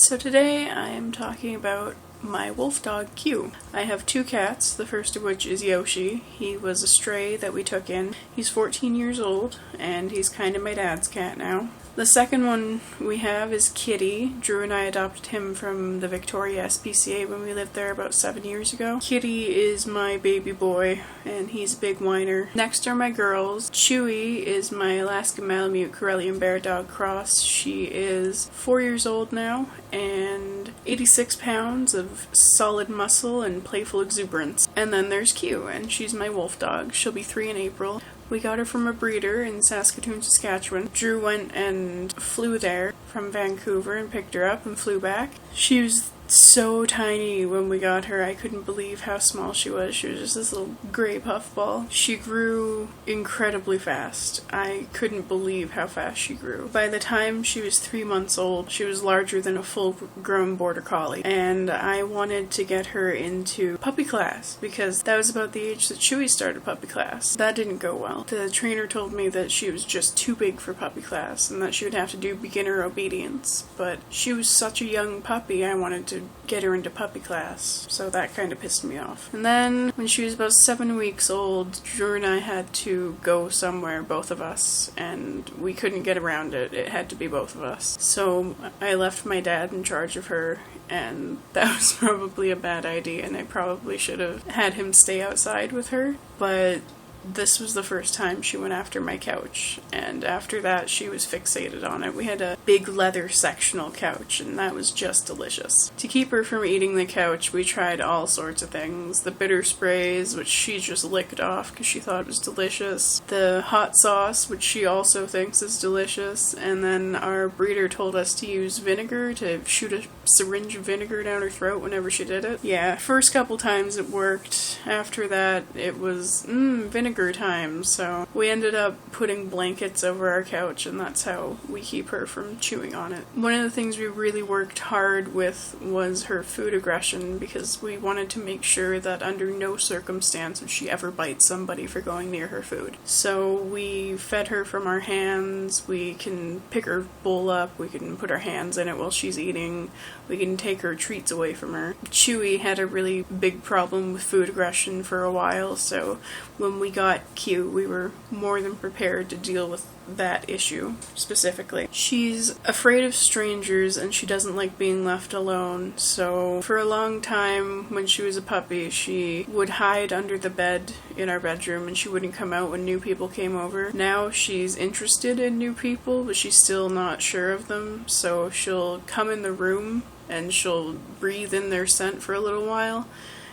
So today I am talking about my Wolfdog Q. I have two cats, the first of which is Yoshi. He was a stray that we took in. He's 14 years old, and he's kind of my dad's cat now. The second one we have is Kitty. Drew and I adopted him from the Victoria SPCA when we lived there about 7 years ago. Kitty is my baby boy, and he's a big whiner. Next are my girls. Chewy is my Alaskan Malamute Karelian Bear Dog cross. She is 4 years old now, and 86 pounds of solid muscle and playful exuberance. And then there's Q, and she's my wolf dog. She'll be 3 in April. We got her from a breeder in Saskatoon, Saskatchewan. Drew went and flew there from Vancouver and picked her up and flew back. She was so tiny when we got her. I couldn't believe how small she was. She was just this little gray puffball. She grew incredibly fast. I couldn't believe how fast she grew. By the time she was 3 months old, she was larger than a full-grown border collie. And I wanted to get her into puppy class because that was about the age that Chewy started puppy class. That didn't go well. The trainer told me that she was just too big for puppy class and that she would have to do beginner obedience. But she was such a young puppy, I wanted to get her into puppy class, so that kind of pissed me off. And then, when she was about 7 weeks old, Drew and I had to go somewhere, both of us, and we couldn't get around it. It had to be both of us. So I left my dad in charge of her, and that was probably a bad idea, and I probably should have had him stay outside with her, but this was the first time she went after my couch, and after that she was fixated on it. We had a big leather sectional couch, and that was just delicious. To keep her from eating the couch, we tried all sorts of things. The bitter sprays, which she just licked off because she thought it was delicious. The hot sauce, which she also thinks is delicious. And then our breeder told us to use vinegar, to shoot a syringe of vinegar down her throat whenever she did it. Yeah, first couple times it worked. After that, it was, vinegar time, so we ended up putting blankets over our couch, and that's how we keep her from chewing on it. One of the things we really worked hard with was her food aggression, because we wanted to make sure that under no circumstance would she ever bite somebody for going near her food. So we fed her from our hands. We can pick her bowl up, we can put our hands in it while she's eating, we can take her treats away from her. Chewy had a really big problem with food aggression for a while, so when we got Q, we were more than prepared to deal with that issue specifically. She's afraid of strangers and she doesn't like being left alone, so for a long time when she was a puppy, she would hide under the bed in our bedroom and she wouldn't come out when new people came over. Now she's interested in new people, but she's still not sure of them, so she'll come in the room and she'll breathe in their scent for a little while,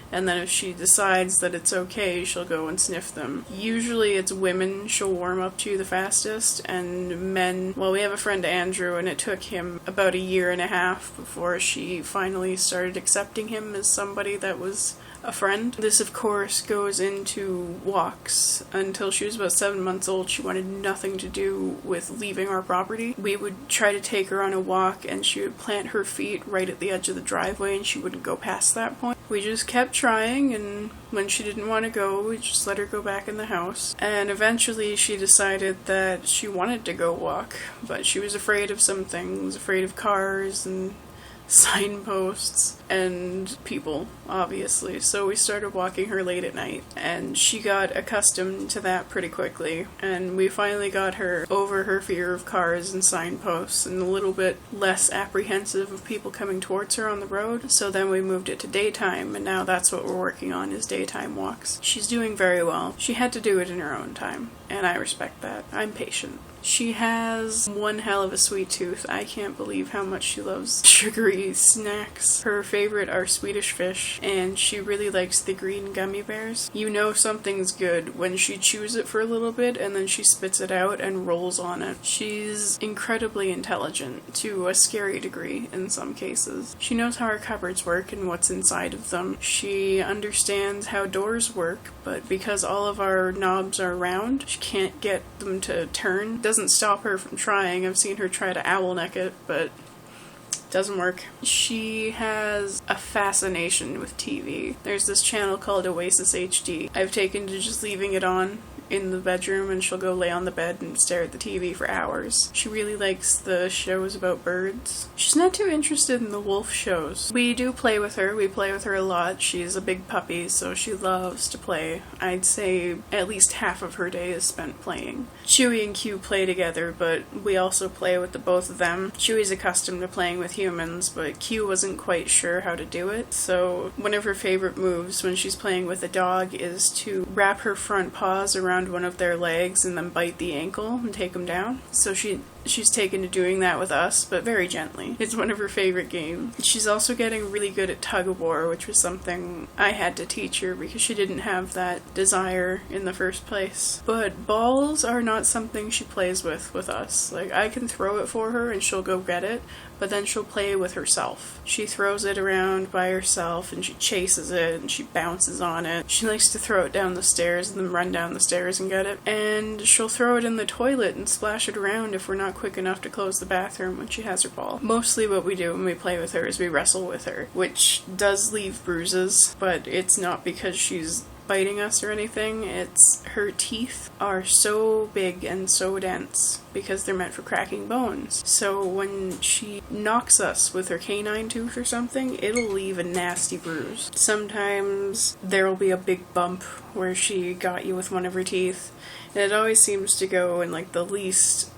and then if she decides that it's okay, she'll go and sniff them. Usually it's women she'll warm up to the fastest, and men, well, we have a friend Andrew, and it took him about 1.5 years before she finally started accepting him as somebody that was a friend. This, of course, goes into walks. Until she was about 7 months old, she wanted nothing to do with leaving our property. We would try to take her on a walk, and she would plant her feet right at the edge of the driveway, and she wouldn't go past that point. We just kept trying, and when she didn't want to go, we just let her go back in the house. And eventually she decided that she wanted to go walk, but she was afraid of some things, afraid of cars and signposts and people, obviously. So we started walking her late at night, and she got accustomed to that pretty quickly, and we finally got her over her fear of cars and signposts and a little bit less apprehensive of people coming towards her on the road. So then we moved it to daytime, and now that's what we're working on, is daytime walks. She's doing very well. She had to do it in her own time, and I respect that. I'm patient. She has one hell of a sweet tooth. I can't believe how much she loves sugary snacks. Her favorite are Swedish fish, and she really likes the green gummy bears. You know something's good when she chews it for a little bit and then she spits it out and rolls on it. She's incredibly intelligent, to a scary degree in some cases. She knows how our cupboards work and what's inside of them. She understands how doors work, but because all of our knobs are round, she can't get them to turn. Doesn't stop her from trying. I've seen her try to owl neck it, but Doesn't work. She has a fascination with TV. There's this channel called Oasis HD. I've taken to just leaving it on in the bedroom, and she'll go lay on the bed and stare at the TV for hours. She really likes the shows about birds. She's not too interested in the wolf shows. We do play with her. We play with her a lot. She's a big puppy, so she loves to play. I'd say at least half of her day is spent playing. Chewie and Q play together, but we also play with the both of them. Chewie's accustomed to playing with humans, but Q wasn't quite sure how to do it, so one of her favorite moves when she's playing with a dog is to wrap her front paws around one of their legs and then bite the ankle and take them down. So she's taken to doing that with us, but very gently. It's one of her favorite games. She's also getting really good at tug-of-war, which was something I had to teach her because she didn't have that desire in the first place. But balls are not something she plays with us. Like, I can throw it for her and she'll go get it, but then she'll play with herself. She throws it around by herself and she chases it and she bounces on it. She likes to throw it down the stairs and then run down the stairs and get it. And she'll throw it in the toilet and splash it around if we're not quick enough to close the bathroom when she has her ball. Mostly what we do when we play with her is we wrestle with her, which does leave bruises, but it's not because she's biting us or anything. It's her teeth are so big and so dense because they're meant for cracking bones. So when she knocks us with her canine tooth or something, it'll leave a nasty bruise. Sometimes there'll be a big bump where she got you with one of her teeth, and it always seems to go in like the least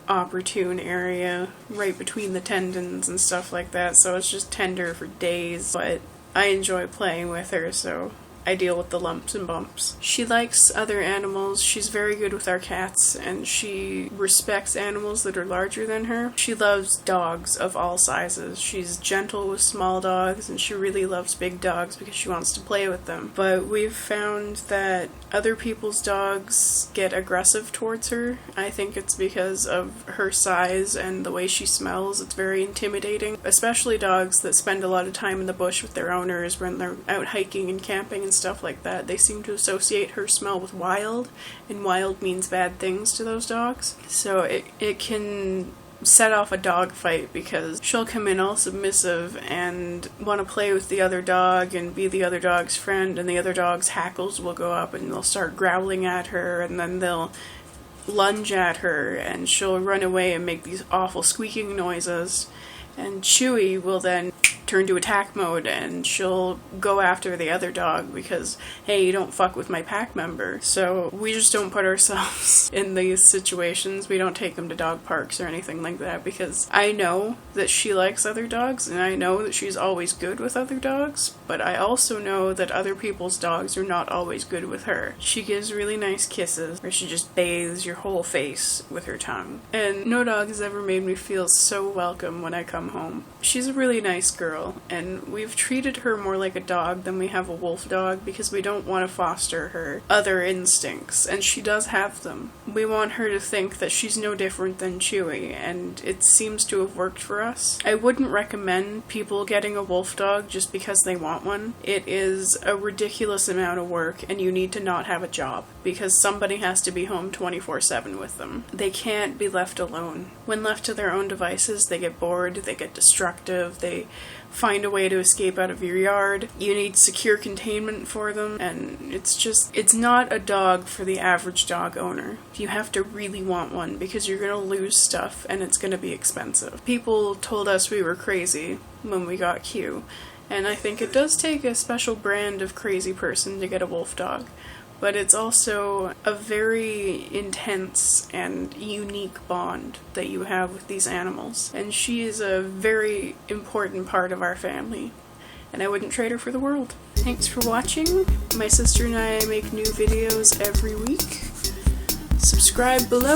opportune area, right between the tendons and stuff like that, so it's just tender for days. But I enjoy playing with her, so I deal with the lumps and bumps. She likes other animals. She's very good with our cats, and she respects animals that are larger than her. She loves dogs of all sizes. She's gentle with small dogs, and she really loves big dogs because she wants to play with them. But we've found that other people's dogs get aggressive towards her. I think it's because of her size and the way she smells. It's very intimidating, especially dogs that spend a lot of time in the bush with their owners when they're out hiking and camping and stuff like that. They seem to associate her smell with wild, and wild means bad things to those dogs. So it can set off a dog fight because she'll come in all submissive and want to play with the other dog and be the other dog's friend, and the other dog's hackles will go up and they'll start growling at her, and then they'll lunge at her and she'll run away and make these awful squeaking noises, and Chewie will then turn to attack mode and she'll go after the other dog because, hey, you don't fuck with my pack member. So we just don't put ourselves in these situations. We don't take them to dog parks or anything like that because I know that she likes other dogs and I know that she's always good with other dogs, but I also know that other people's dogs are not always good with her. She gives really nice kisses, or she just bathes your whole face with her tongue. And no dog has ever made me feel so welcome when I come home. She's a really nice girl, and we've treated her more like a dog than we have a wolf dog because we don't want to foster her other instincts, and she does have them. We want her to think that she's no different than Chewie, and it seems to have worked for us. I wouldn't recommend people getting a wolf dog just because they want one. It is a ridiculous amount of work, and you need to not have a job because somebody has to be home 24/7 with them. They can't be left alone. When left to their own devices, they get bored, they get destructive, they find a way to escape out of your yard. You need secure containment for them, and it's not a dog for the average dog owner. You have to really want one because you're gonna lose stuff and it's gonna be expensive. People told us we were crazy when we got Q, and I think it does take a special brand of crazy person to get a wolf dog. But it's also a very intense and unique bond that you have with these animals. And she is a very important part of our family, and I wouldn't trade her for the world. Thanks for watching. My sister and I make new videos every week. Subscribe below.